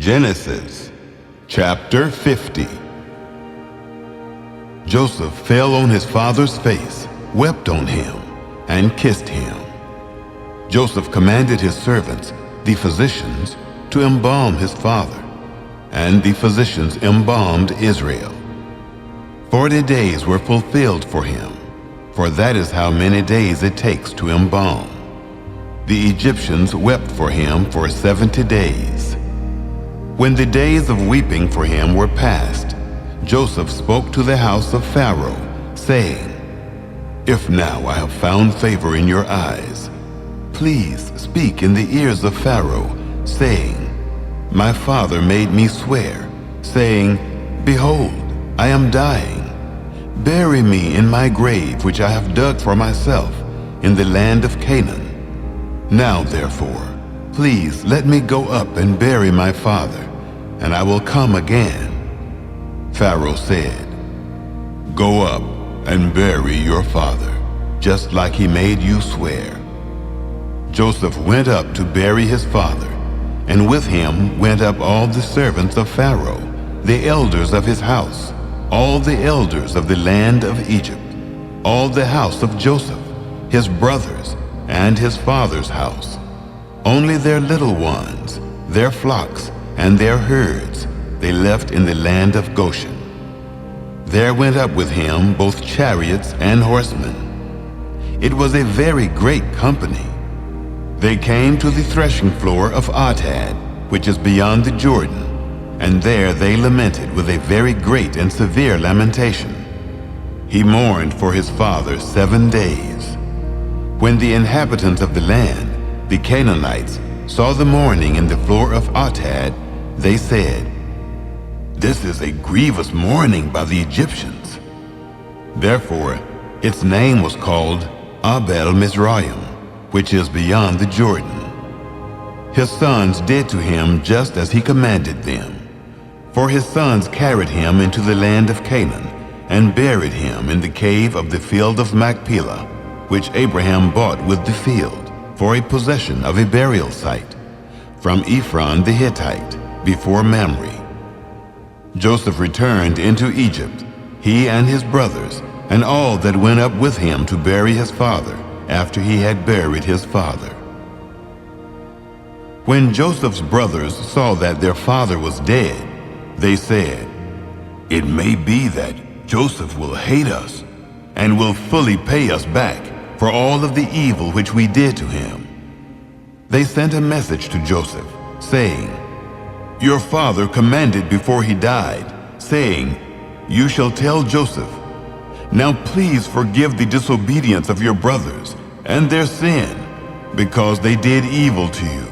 Genesis chapter 50. Joseph fell on his father's face, wept on him, and kissed him. Joseph commanded his servants, the physicians, to embalm his father, and the physicians embalmed Israel. 40 days were fulfilled for him, for that is how many days it takes to embalm. The Egyptians wept for him for 70 days. When the days of weeping for him were past, Joseph spoke to the house of Pharaoh, saying, "If now I have found favor in your eyes, please speak in the ears of Pharaoh, saying, My father made me swear, saying, Behold, I am dying. Bury me in my grave which I have dug for myself in the land of Canaan. Now therefore, please let me go up and bury my father, and I will come again." Pharaoh said, "Go up and bury your father, just like he made you swear." Joseph went up to bury his father, and with him went up all the servants of Pharaoh, the elders of his house, all the elders of the land of Egypt, all the house of Joseph, his brothers, and his father's house. Only their little ones, their flocks, and their herds they left in the land of Goshen. There went up with him both chariots and horsemen. It was a very great company. They came to the threshing floor of Atad, which is beyond the Jordan, and there they lamented with a very great and severe lamentation. He mourned for his father 7 days. When the inhabitants of the land, the Canaanites, saw the mourning in the floor of Atad, they said, "This is a grievous mourning by the Egyptians." Therefore, its name was called Abel Mizraim, which is beyond the Jordan. His sons did to him just as he commanded them. For his sons carried him into the land of Canaan and buried him in the cave of the field of Machpelah, which Abraham bought with the field for a possession of a burial site, from Ephron the Hittite, before Mamre. Joseph returned into Egypt, he and his brothers, and all that went up with him to bury his father, after he had buried his father. When Joseph's brothers saw that their father was dead, they said, "It may be that Joseph will hate us, and will fully pay us back for all of the evil which we did to him." They sent a message to Joseph, saying, "Your father commanded before he died, saying, You shall tell Joseph, Now please forgive the disobedience of your brothers and their sin, because they did evil to you.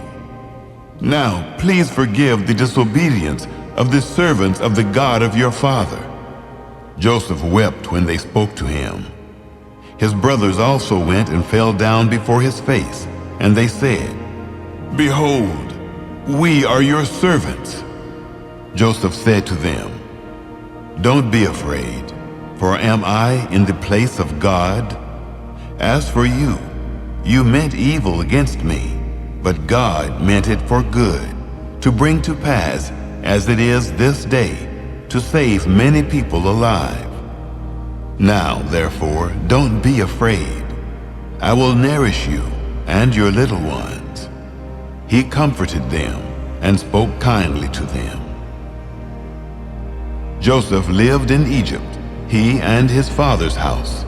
Now please forgive the disobedience of the servants of the God of your father." Joseph wept when they spoke to him. His brothers also went and fell down before his face, and they said, "Behold, we are your servants." Joseph said to them, "Don't be afraid, for am I in the place of God? As for you, you meant evil against me, but God meant it for good, to bring to pass, as it is this day, to save many people alive. Now, therefore, don't be afraid. I will nourish you and your little ones." He comforted them and spoke kindly to them. Joseph lived in Egypt, he and his father's house.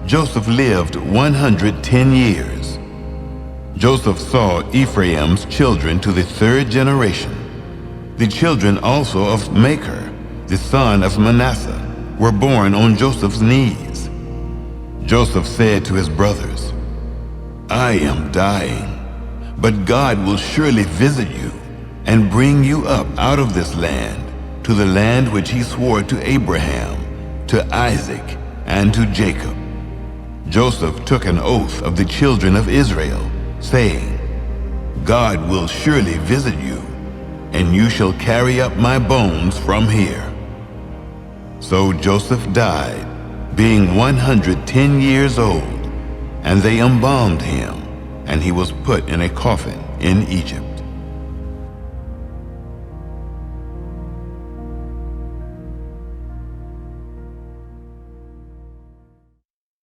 Joseph lived 110 years. Joseph saw Ephraim's children to the 3rd generation. The children also of Machir, the son of Manasseh, were born on Joseph's knees. Joseph said to his brothers, "I am dying, but God will surely visit you and bring you up out of this land to the land which he swore to Abraham, to Isaac, and to Jacob." Joseph took an oath of the children of Israel, saying, "God will surely visit you, and you shall carry up my bones from here." So Joseph died, being 110 years old, and they embalmed him, and he was put in a coffin in Egypt.